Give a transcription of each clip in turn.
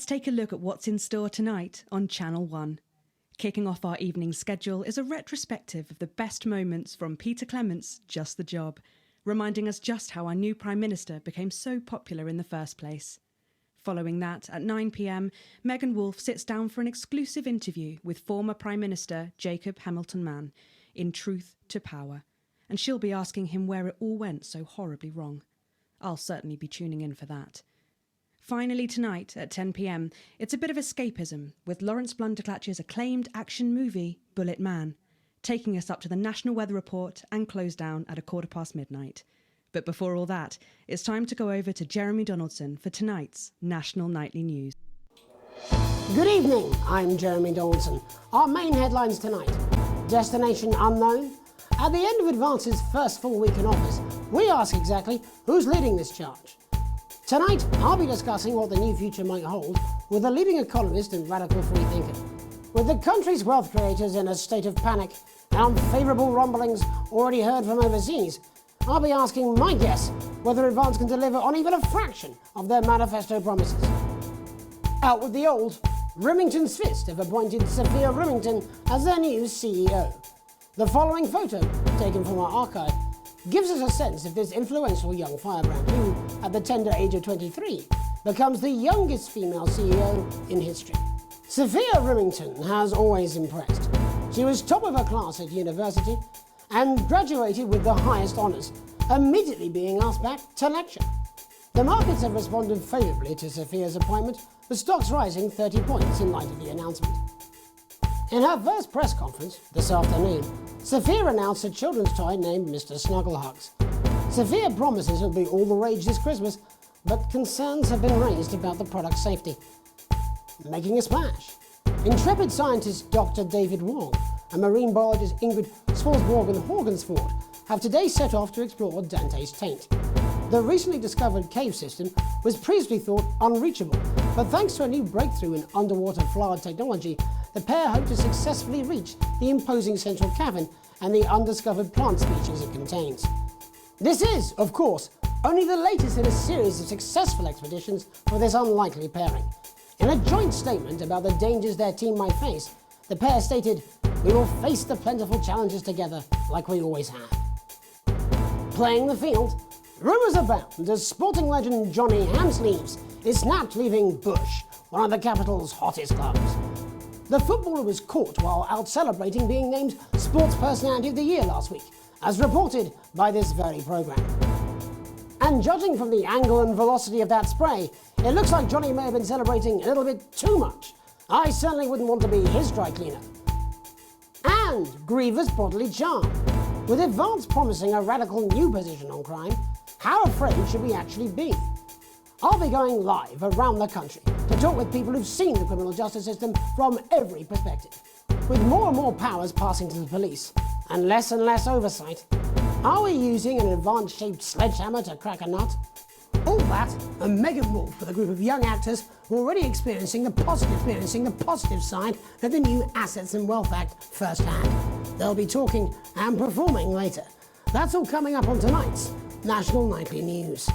Let's take a look at what's in store tonight on Channel 1. Kicking off our evening schedule is a retrospective of the best moments from Peter Clement's Just the Job, reminding us just how our new Prime Minister became so popular in the first place. Following that, at 9 p.m, Megan Wolfe sits down for an exclusive interview with former Prime Minister Jacob Hamilton-Mann in Truth to Power, and she'll be asking him where it all went so horribly wrong. I'll certainly be tuning in for that. Finally tonight, at 10 p.m, it's a bit of escapism with Lawrence Blunderclatch's acclaimed action movie, Bullet Man, taking us up to the National Weather Report and close down at midnight. But before all that, it's time to go over to Jeremy Donaldson for tonight's National Nightly News. Good evening, I'm Jeremy Donaldson. Our main headlines tonight. Destination unknown. At the end of Advance's first full week in office, we ask exactly who's leading this charge. Tonight, I'll be discussing what the new future might hold with a leading economist and radical freethinker. With the country's wealth creators in a state of panic and unfavourable rumblings already heard from overseas, I'll be asking my guess whether Advance can deliver on even a fraction of their manifesto promises. Out with the old, Rimington's Fist have appointed Sophia Rimington as their new CEO. The following photo, taken from our archive, gives us a sense of this influential young firebrand who, at the tender age of 23, becomes the youngest female CEO in history. Sophia Rimington has always impressed. She was top of her class at university and graduated with the highest honours, immediately being asked back to lecture. The markets have responded favourably to Sophia's appointment, with stocks rising 30 points in light of the announcement. In her first press conference this afternoon, Sophia announced a children's toy named Mr. Snugglehugs. Sophia promises it'll be all the rage this Christmas, but concerns have been raised about the product's safety. Making a splash. Intrepid scientist Dr. David Wong and marine biologist Ingrid Svalsborg-Horgensford have today set off to explore Dante's Taint. The recently discovered cave system was previously thought unreachable, but thanks to a new breakthrough in underwater flood technology, the pair hope to successfully reach the imposing central cavern and the undiscovered plant species it contains. This is, of course, only the latest in a series of successful expeditions for this unlikely pairing. In a joint statement about the dangers their team might face, the pair stated, "We will face the plentiful challenges together like we always have." Playing the field, rumours abound as sporting legend Johnny Hamsleeves is snapped leaving Bush, one of the capital's hottest clubs. The footballer was caught while out celebrating being named Sports Personality of the Year last week, as reported by this very programme. And judging from the angle and velocity of that spray, it looks like Johnny may have been celebrating a little bit too much. I certainly wouldn't want to be his dry cleaner. And grievous bodily charm. With Advance promising a radical new position on crime, how afraid should we actually be? I'll be going live around the country to talk with people who've seen the criminal justice system from every perspective. With more and more powers passing to the police and less oversight, are we using an Advance-shaped sledgehammer to crack a nut? All that and Megan Wolfe with a group of young actors who are already experiencing the positive side of the new Assets and Wealth Act firsthand. They'll be talking and performing later. That's all coming up on tonight's National Nightly News.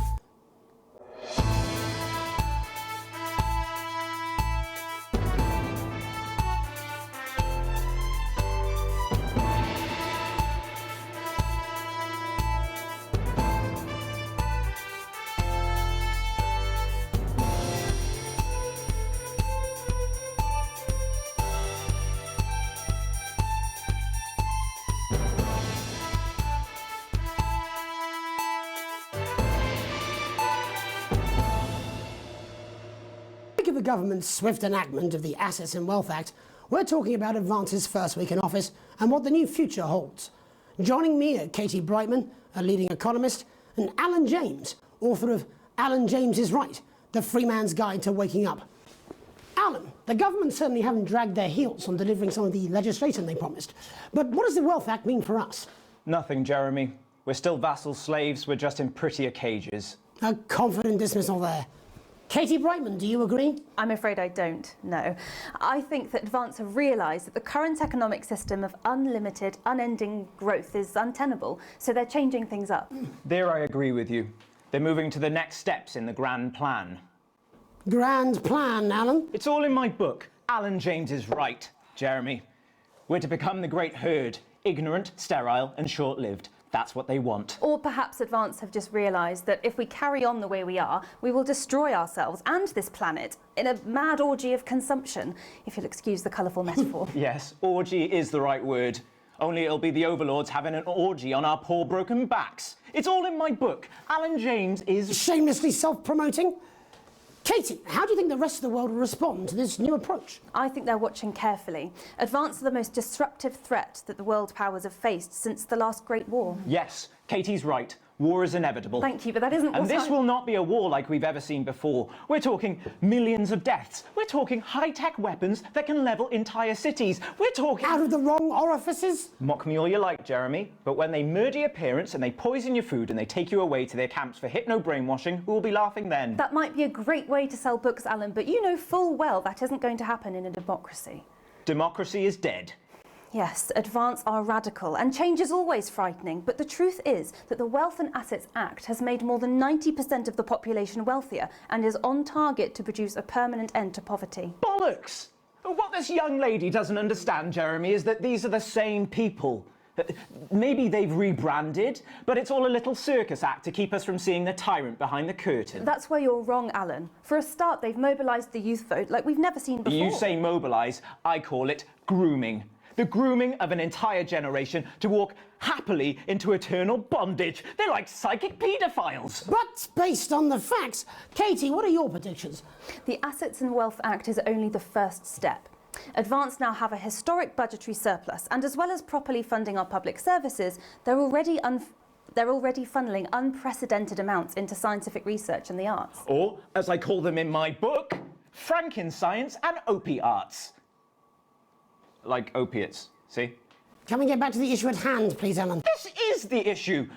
Of the government's swift enactment of the Assets and Wealth Act, we're talking about Advance's first week in office and what the new future holds. Joining me are Katie Brightman, a leading economist, and Alan James, author of Alan James is Right, The Free Man's Guide to Waking Up. Alan, the government certainly haven't dragged their heels on delivering some of the legislation they promised, but what does the Wealth Act mean for us? Nothing, Jeremy. We're still vassal slaves, we're just in prettier cages. A confident dismissal there. Katie Brightman, do you agree? I'm afraid I don't, no. I think that Advance have realised that the current economic system of unlimited, unending growth is untenable, so they're changing things up. There I agree with you. They're moving to the next steps in the grand plan. grand plan, Alan. It's all in my book. Alan James is right, Jeremy. We're to become the great herd, ignorant, sterile and short-lived. That's what they want. Or perhaps Advance have just realised that if we carry on the way we are, we will destroy ourselves and this planet in a mad orgy of consumption, if you'll excuse the colourful metaphor. Yes, orgy is the right word. Only it'll be the overlords having an orgy on our poor broken backs. It's all in my book. Alan James is... Shamelessly self-promoting? Katie, how do you think the rest of the world will respond to this new approach? I think they're watching carefully. Advance are the most disruptive threat that the world powers have faced since the last Great War. Yes, Katie's right. War is inevitable. Thank you, but that isn't what And this will not be a war like we've ever seen before. We're talking millions of deaths. We're talking high-tech weapons that can level entire cities. We're talking... Out of the wrong orifices? Mock me all you like, Jeremy, but when they murder your parents and they poison your food and they take you away to their camps for hypno-brainwashing, who will be laughing then? That might be a great way to sell books, Alan, but you know full well that isn't going to happen in a democracy. Democracy is dead. Yes, Advance are radical, and change is always frightening, but the truth is that the Wealth and Assets Act has made more than 90% of the population wealthier and is on target to produce a permanent end to poverty. Bollocks! What this young lady doesn't understand, Jeremy, is that these are the same people. Maybe they've rebranded, but it's all a little circus act to keep us from seeing the tyrant behind the curtain. That's where you're wrong, Alan. For a start, they've mobilised the youth vote like we've never seen before. You say mobilise, I call it grooming. The grooming of an entire generation to walk happily into eternal bondage. They're like psychic paedophiles. But based on the facts, Katie, what are your predictions? The Assets and Wealth Act is only the first step. Advance now have a historic budgetary surplus, and as well as properly funding our public services, they're already funneling unprecedented amounts into scientific research and the arts. Or, as I call them in my book, Frankenscience and opiates. Like opiates, see? Can we get back to the issue at hand, please, Alan? This is the issue.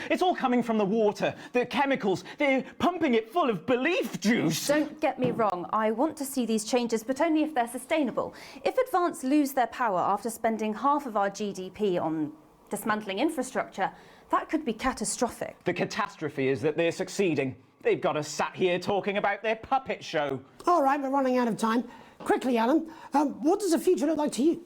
It's all coming from the water, the chemicals. They're pumping it full of belief juice. Don't get me wrong, I want to see these changes, but only if they're sustainable. If Advance lose their power after spending half of our GDP on dismantling infrastructure, that could be catastrophic. The catastrophe is that they're succeeding. They've got us sat here talking about their puppet show. All right, we're running out of time. Quickly, Alan, what does the future look like to you?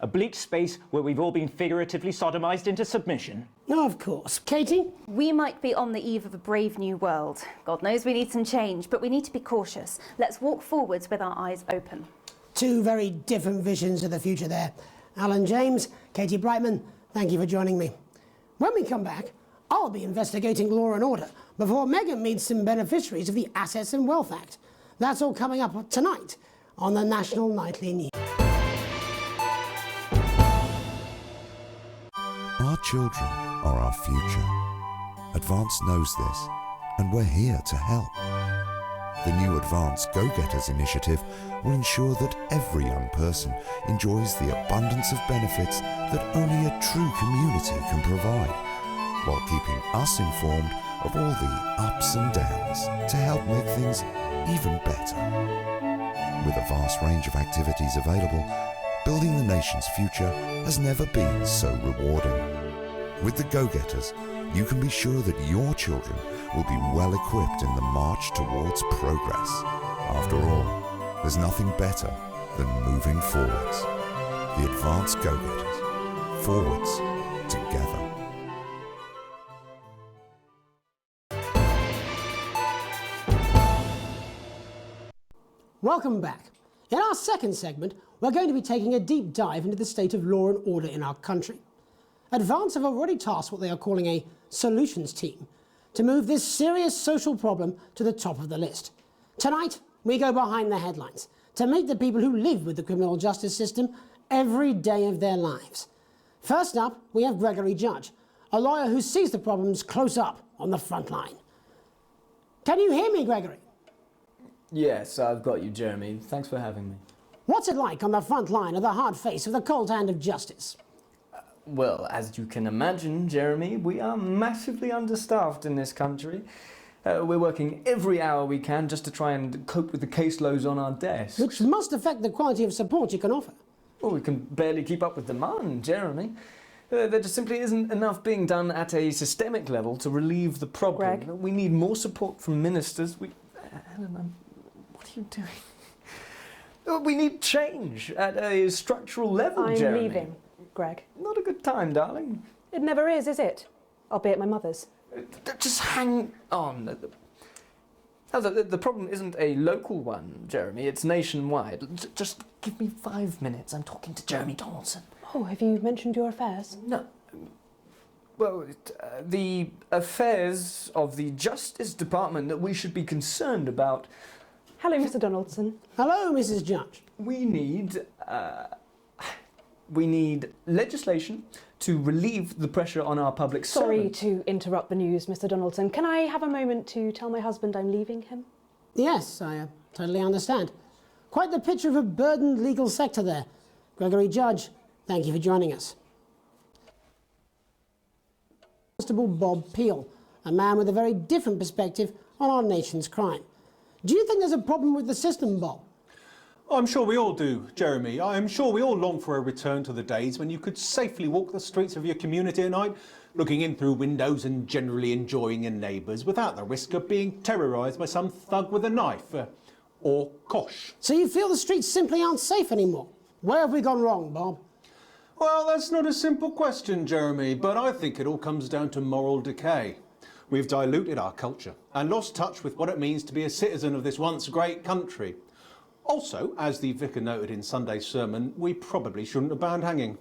A bleak space where we've all been figuratively sodomized into submission. Oh, of course. Katie? We might be on the eve of a brave new world. God knows we need some change, but we need to be cautious. Let's walk forwards with our eyes open. Two very different visions of the future there. Alan James, Katie Brightman, thank you for joining me. When we come back, I'll be investigating law and order before Megan meets some beneficiaries of the Assets and Wealth Act. That's all coming up tonight on the National Nightly News. Our children are our future. Advance knows this, and we're here to help. The new Advance Go-Getters initiative will ensure that every young person enjoys the abundance of benefits that only a true community can provide, while keeping us informed of all the ups and downs to help make things even better. With a vast range of activities available, building the nation's future has never been so rewarding. With the Go-Getters, you can be sure that your children will be well equipped in the march towards progress. After all, there's nothing better than moving forwards. The Advanced Go-Getters. Forwards, together. Welcome back. In our second segment, we're going to be taking a deep dive into the state of law and order in our country. Advance have already tasked what they are calling a solutions team to move this serious social problem to the top of the list. Tonight, we go behind the headlines to meet the people who live with the criminal justice system every day of their lives. First up, we have Gregory Judge, a lawyer who sees the problems close up on the front line. Can you hear me, Gregory? Yes, I've got you, Jeremy. Thanks for having me. What's it like on the front line of the hard face of the cold hand of justice? Well, as you can imagine, Jeremy, we are massively understaffed in this country. We're working every hour we can just to try and cope with the caseloads on our desks. Which must affect the quality of support you can offer. Well, we can barely keep up with demand, Jeremy. There just simply isn't enough being done at a systemic level to relieve the problem. Greg? We need more support from ministers. Helen, you doing? We need change at a structural level, I'm Jeremy. leaving, Greg. Not a good time, darling. It never is it? I'll be at my mother's. Just hang on. No, the problem isn't a local one, Jeremy. It's nationwide. Just give me 5 minutes. I'm talking to Jeremy Donaldson. Oh, have you mentioned your affairs? No. Well, the affairs of the Justice Department that we should be concerned about. Hello, Mr. Donaldson. Hello, Mrs. Judge. We need legislation to relieve the pressure on our public Sorry servants. to interrupt the news, Mr. Donaldson. Can I have a moment to tell my husband I'm leaving him? Yes, I totally understand. Quite the picture of a burdened legal sector there. Gregory Judge, thank you for joining us. Constable Bob Peel, a man with a very different perspective on our nation's crime. Do you think there's a problem with the system, Bob? I'm sure we all do, Jeremy. I'm sure we all long for a return to the days when you could safely walk the streets of your community at night, looking in through windows and generally enjoying your neighbours without the risk of being terrorised by some thug with a knife. Or kosh. So you feel the streets simply aren't safe anymore? Where have we gone wrong, Bob? Well, that's not a simple question, Jeremy, but I think it all comes down to moral decay. We've diluted our culture and lost touch with what it means to be a citizen of this once great country. Also, as the vicar noted in Sunday's sermon, we probably shouldn't have banned hanging.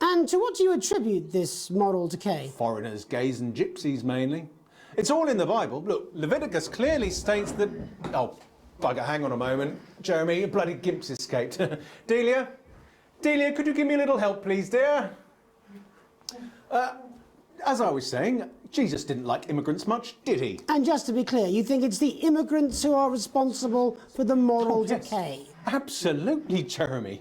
And to what do you attribute this moral decay? Foreigners, gays and gypsies mainly. It's all in the Bible. Look, Leviticus clearly states that... Oh, bugger, hang on a moment. Jeremy, your bloody gimp's escaped. Delia? Delia, could you give me a little help, please, dear? As I was saying, Jesus didn't like immigrants much, did he? And just to be clear, you think it's the immigrants who are responsible for the moral decay? Absolutely, Jeremy.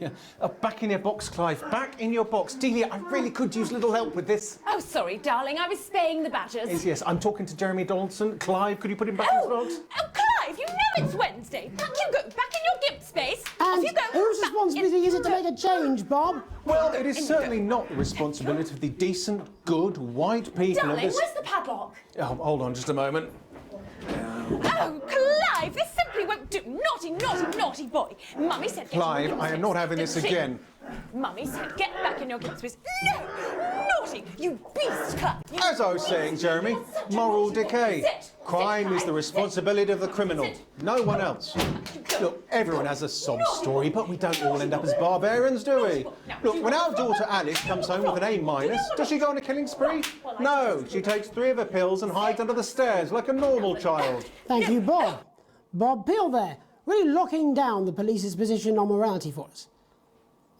Back in your box, Clive. Back in your box. Delia, I really could use a little help with this. Oh, sorry, darling. I was spaying the badgers. Yes, I'm talking to Jeremy Donaldson. Clive, could you put him back in his box? Oh, Clive, you know it's Wednesday. You go back in your gimp space. And Off you go. whose Back responsibility in- is it to make a change, Bob? Well, it is certainly not the responsibility of the decent, good, white people of Darling, this... where's the padlock? Oh, hold on just a moment. Oh, Clive, this simply won't do. Naughty, naughty, naughty boy. Mummy said... get in your Clive, gimp I am space, not having this didn't she? again. Mummy said get back in your gimp space. No! Naughty! You beast, Clive! You As I was saying, Jeremy, You're such a moral naughty boy. decay. Sit. Crime Sit, is the Clive. responsibility of the Sit. criminal, Sit. no one else. Go. Look, everyone has a sob story, but we don't all end up as barbarians, do we? Look, when our daughter Alice comes home with an A-, does she go on a killing spree? No, she takes 3 of her pills and hides under the stairs like a normal child. Thank you, Bob. Bob Peel there, really locking down the police's position on morality for us.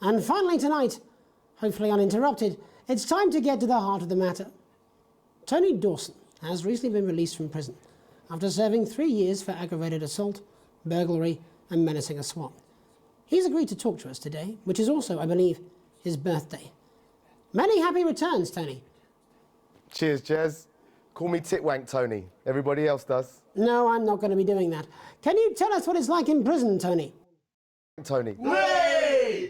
And finally tonight, hopefully uninterrupted, it's time to get to the heart of the matter. Tony Dawson has recently been released from prison after serving 3 years for aggravated assault, burglary and menacing a swan. He's agreed to talk to us today, which is also, I believe, his birthday. Many happy returns, Tony. Cheers, Jez. Call me Titwank Tony. Everybody else does. No, I'm not going to be doing that. Can you tell us what it's like in prison, Tony? Tony. Well,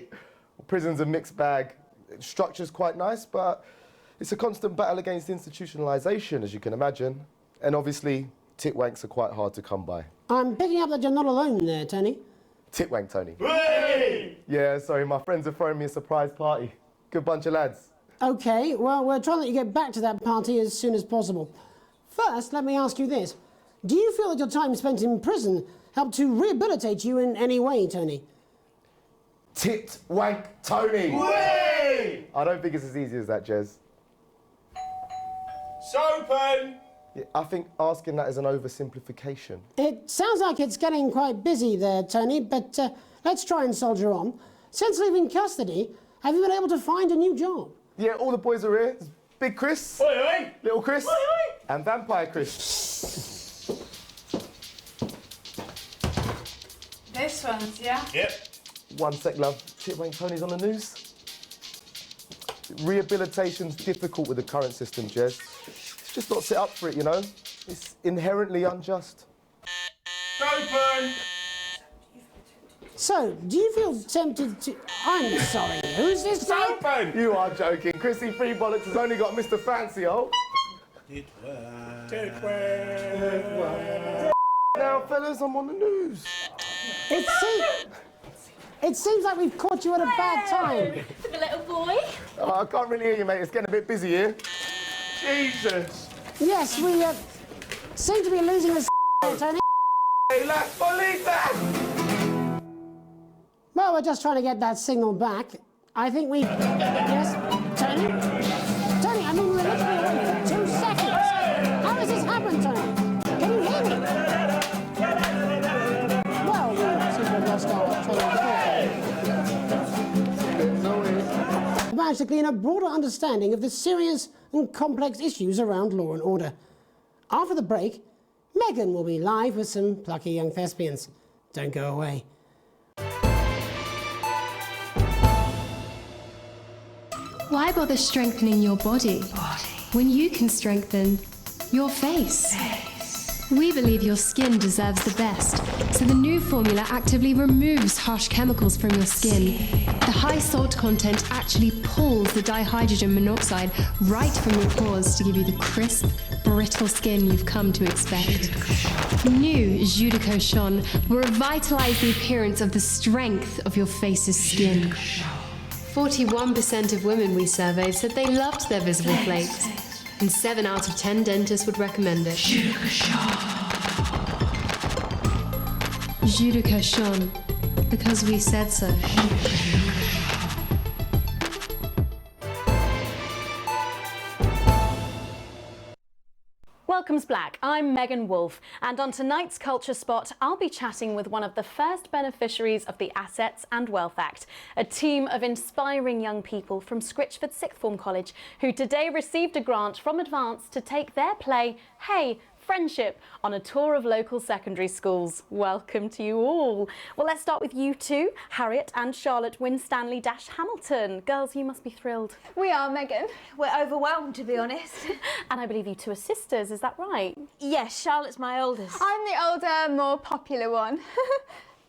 prison's a mixed bag. Structure's quite nice, but it's a constant battle against institutionalisation, as you can imagine. And obviously, Titwanks are quite hard to come by. I'm picking up that you're not alone there, Tony. Titwank Tony. Yeah, sorry, my friends are throwing me a surprise party. Good bunch of lads. OK, well, we're trying to let you get back to that party as soon as possible. First, let me ask you this. Do you feel that your time spent in prison helped to rehabilitate you in any way, Tony? Titwank Tony. I don't think it's as easy as that, Jez. Sopen! Yeah, I think asking that is an oversimplification. It sounds like it's getting quite busy there, Tony, but let's try and soldier on. Since leaving custody, have you been able to find a new job? Yeah, all the boys are here. There's Big Chris, Oi, oi! Little Chris, Oi, oi! and Vampire Chris. This one's, yeah? Yep. One sec, love. Titwank Tony's on the news. Rehabilitation's difficult with the current system, Jez. It's just not set up for it, you know? It's inherently unjust. Sopen! So, do you feel tempted to... I'm sorry, who's this guy? Sopen! You are joking. Chrissy Free Bollocks has only got Mr. Fancy, oh. Now, fellas, I'm on the news. It seems like we've caught you at a bad time. For the little boy. Oh, I can't really hear you, mate. It's getting a bit busy here. Jesus. Yes, we seem to be losing the Tony. Hey, lads, believe that! Well, we're just trying to get that signal back. I think we... Yes, Tony? Tony, I mean, we're literally away for 2 seconds. How has this happened, Tony? Can you hear me? Well, we seem to have lost our train of thought. We managed to glean a broader understanding of the serious and complex issues around law and order. After the break, Megan will be live with some plucky young thespians. Don't go away. Why bother strengthening your body when you can strengthen your face? We believe your skin deserves the best, so the new formula actively removes harsh chemicals from your skin. The high salt content actually pulls the dihydrogen monoxide right from your pores to give you the crisp, brittle skin you've come to expect. New Jus de Cochon will revitalize the appearance of the strength of your face's skin. 41% of women we surveyed said they loved their visible flakes, and 7 out of 10 dentists would recommend it. Jus de Cochon, because we said so. Welcome's Black. I'm Megan Wolfe, and on tonight's Culture Spot, I'll be chatting with one of the first beneficiaries of the Assets and Wealth Act, a team of inspiring young people from Scritchford Sixth Form College who today received a grant from Advance to take their play, Hey, Friendship, on a tour of local secondary schools. Welcome to you all. Well, let's start with you two, Harriet and Charlotte Winstanley-Hamilton. Girls, you must be thrilled. We are, Megan. We're overwhelmed, to be honest. And I believe you two are sisters, is that right? Yes, Charlotte's my oldest. I'm the older, more popular one.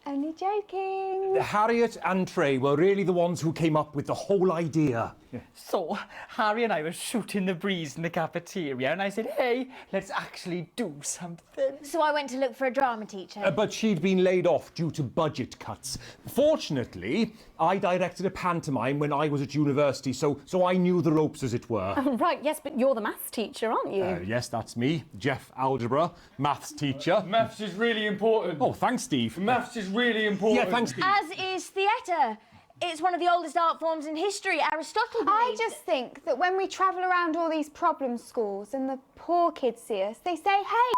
Only joking. Harriet and Trey were really the ones who came up with the whole idea. So, Harry and I were shooting the breeze in the cafeteria, and I said, hey, let's actually do something. So I went to look for a drama teacher. But she'd been laid off due to budget cuts. Fortunately, I directed a pantomime when I was at university, so I knew the ropes, as it were. Right, yes, but you're the maths teacher, aren't you? Yes, that's me, Jeff Algebra, maths teacher. Maths is really important. Oh, thanks, Steve. Maths is really important. Yeah, thanks, Steve. As is theatre. It's one of the oldest art forms in history. Aristotle believed. I just think that when we travel around all these problem schools and the poor kids see us, they say, hey,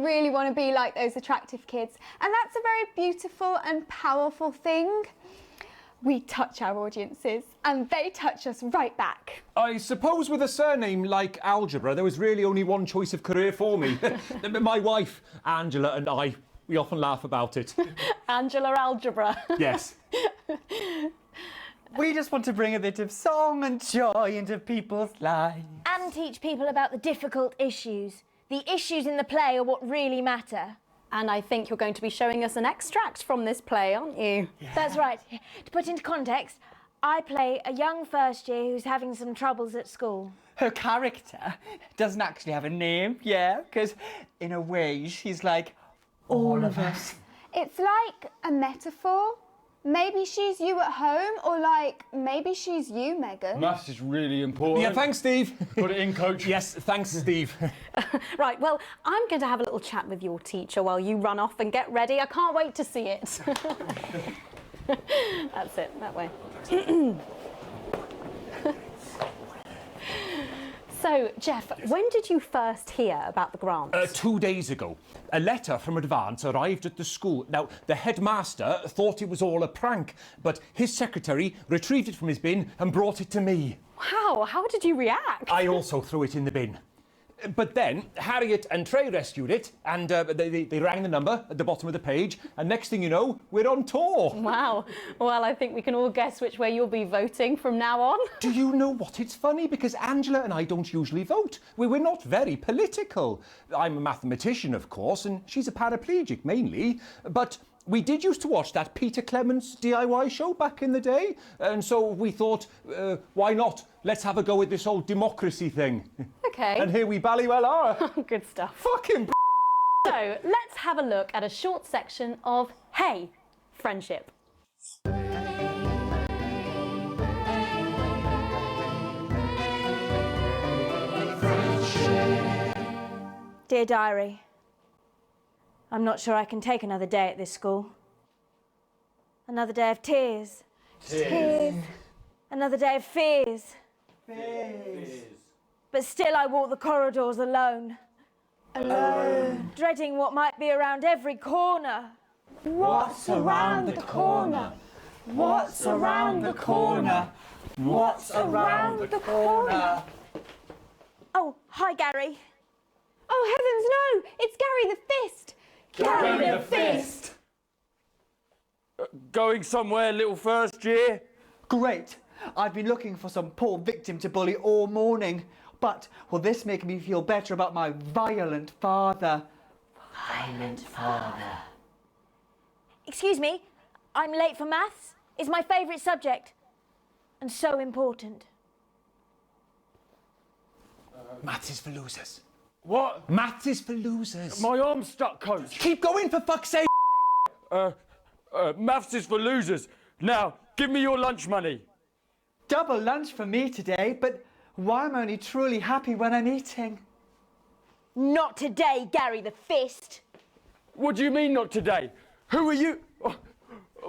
I really want to be like those attractive kids. And that's a very beautiful and powerful thing. We touch our audiences and they touch us right back. I suppose with a surname like Algebra, there was really only one choice of career for me. My wife, Angela, and I, we often laugh about it. Angela Algebra. Yes. We just want to bring a bit of song and joy into people's lives. And teach people about the difficult issues. The issues in the play are what really matter. And I think you're going to be showing us an extract from this play, aren't you? Yeah. That's right. To put into context, I play a young first year who's having some troubles at school. Her character doesn't actually have a name, yeah, because in a way she's like all of us. It's like a metaphor. Maybe she's you at home, or like, maybe she's you, Megan. Maths is really important. Yeah, thanks, Steve. Put it in, Coach. Yes, thanks, Steve. Right, well, I'm going to have a little chat with your teacher while you run off and get ready. I can't wait to see it. That's it, that way. So, Jeff, when did you first hear about the grant? 2 days ago. A letter from Advance arrived at the school. Now, the headmaster thought it was all a prank, but his secretary retrieved it from his bin and brought it to me. Wow, how did you react? I also threw it in the bin. But then Harriet and Trey rescued it, and they rang the number at the bottom of the page, and next thing you know, we're on tour. Wow. Well, I think we can all guess which way you'll be voting from now on. Do you know what? It's funny because Angela and I don't usually vote. We're not very political. I'm a mathematician, of course, and she's a paraplegic mainly, but we did used to watch that Peter Clements DIY show back in the day, and so we thought, why not? Let's have a go with this whole democracy thing. Okay. And here we bally well are. Good stuff. Fucking So, So let's have a look at a short section of Hey, Friendship. Dear Diary, I'm not sure I can take another day at this school. Another day of tears. Tears. Another day of fears. Fears. But still I walk the corridors alone. Alone. Dreading what might be around every corner. What's around the corner? What's around the corner? What's around the corner? Oh, hi Gary. Oh heavens no! It's Gary the Fist! Gary the Fist! Going somewhere, little first year? Great. I've been looking for some poor victim to bully all morning. But will this make me feel better about my violent father? Violent father. Excuse me, I'm late for maths. It's my favourite subject. And so important. Maths is for losers. What? Maths is for losers. My arm's stuck, coach. Keep going, for fuck's sake. Maths is for losers. Now, give me your lunch money. Double lunch for me today, but why am I only truly happy when I'm eating? Not today, Gary the Fist. What do you mean not today? Who are you? Oh,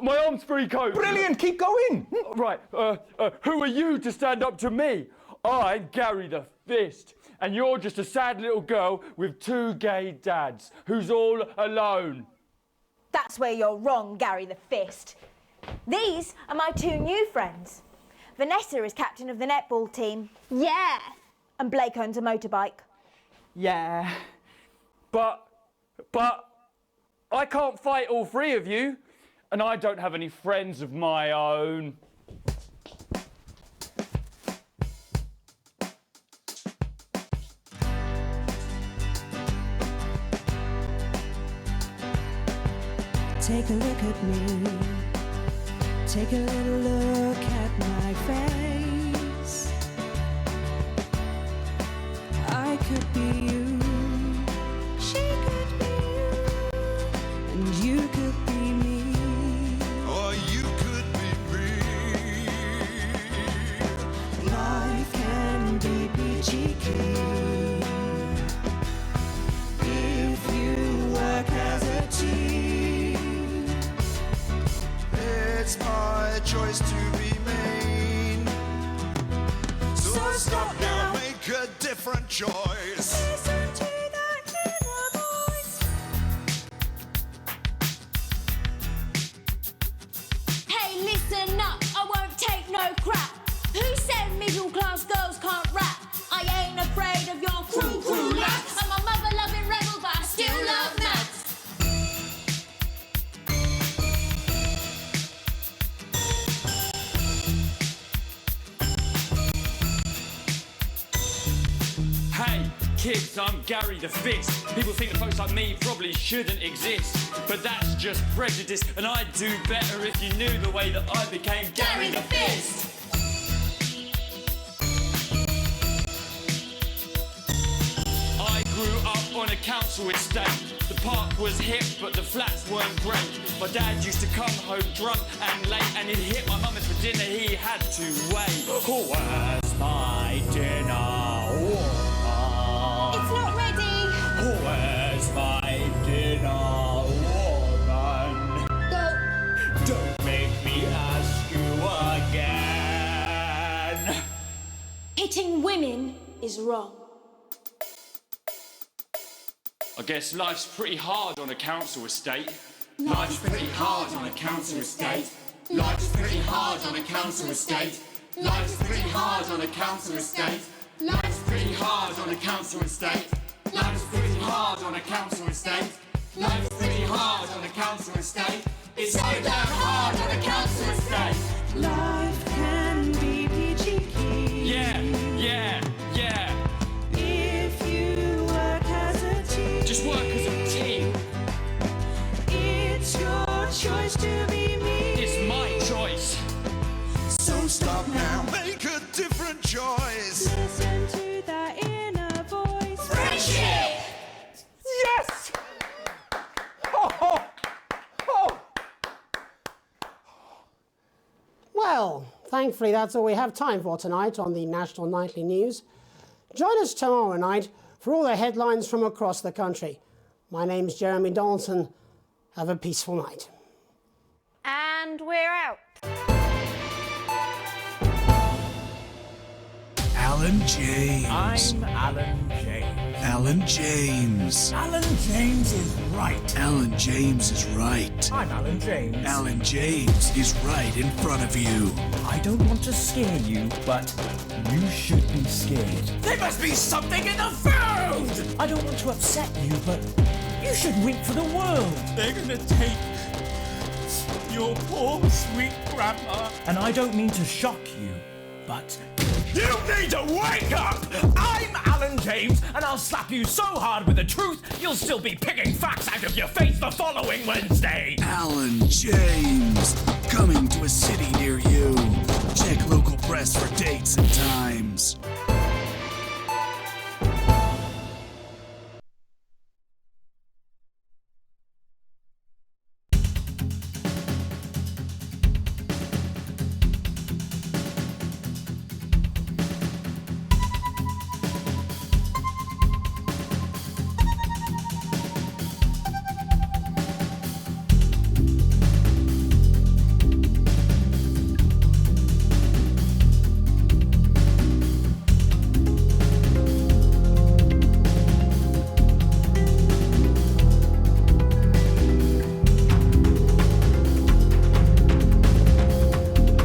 my arm's free, coach. Brilliant, keep going. Right, who are you to stand up to me? I'm Gary the Fist, and you're just a sad little girl with 2 gay dads who's all alone. That's where you're wrong, Gary the Fist. These are my 2 new friends. Vanessa is captain of the netball team. Yeah. And Blake owns a motorbike. Yeah. But I can't fight all 3 of you, and I don't have any friends of my own. Take a look at me. Take a little look at my face. I could be you. She could be you. And you could be me. Or you could be me. Life can be peachy keen if you work as a team. It's my choice to remain. So stop now, make a different choice. Listen to that inner voice. Hey, listen up, I won't take no crap. Who said middle class girls can't rap? I ain't afraid of your cruel lads. I'm a mother-loving rebel, but I still love maths. Hey, kids, I'm Gary the Fist. People think that folks like me probably shouldn't exist, but that's just prejudice, and I'd do better if you knew the way that I became Gary the Fist. I grew up on a council estate. The park was hip, but the flats weren't great. My dad used to come home drunk and late, and he'd hit my mum if for dinner he had to wait. Where's my dinner? It's not ready. Where's my dinner, woman? Don't make me ask you again. Hitting women is wrong. I guess life's pretty hard on a council estate. Life's pretty hard on a council estate. Life's pretty hard on a council estate. Life's pretty hard on a council estate. Life's pretty hard on a council estate. Life's pretty hard on a council estate. Life's pretty hard on a council estate. It's so damn hard on a council estate. Life can be peachy keen. Yeah. If you work as a team. Just work as a team. It's your choice to be me. It's my choice. So stop now, make a different choice. Listen to that inner voice. Friendship! Yes! Well, thankfully that's all we have time for tonight on the National Nightly News. Join us tomorrow night for all the headlines from across the country. My name's Jeremy Donaldson. Have a peaceful night. And we're out. Alan James. I'm Alan James. Alan James. Alan James is right. Alan James is right. I'm Alan James. Alan James is right in front of you. I don't want to scare you, but you should be scared. There must be something in the food! I don't want to upset you, but you should wink for the world. They're gonna take your poor sweet grandma. And I don't mean to shock you, but You need to wake up! I'm Alan James, and I'll slap you so hard with the truth, you'll still be picking facts out of your face the following Wednesday. Alan James. Coming to a city near you. Check local press for dates and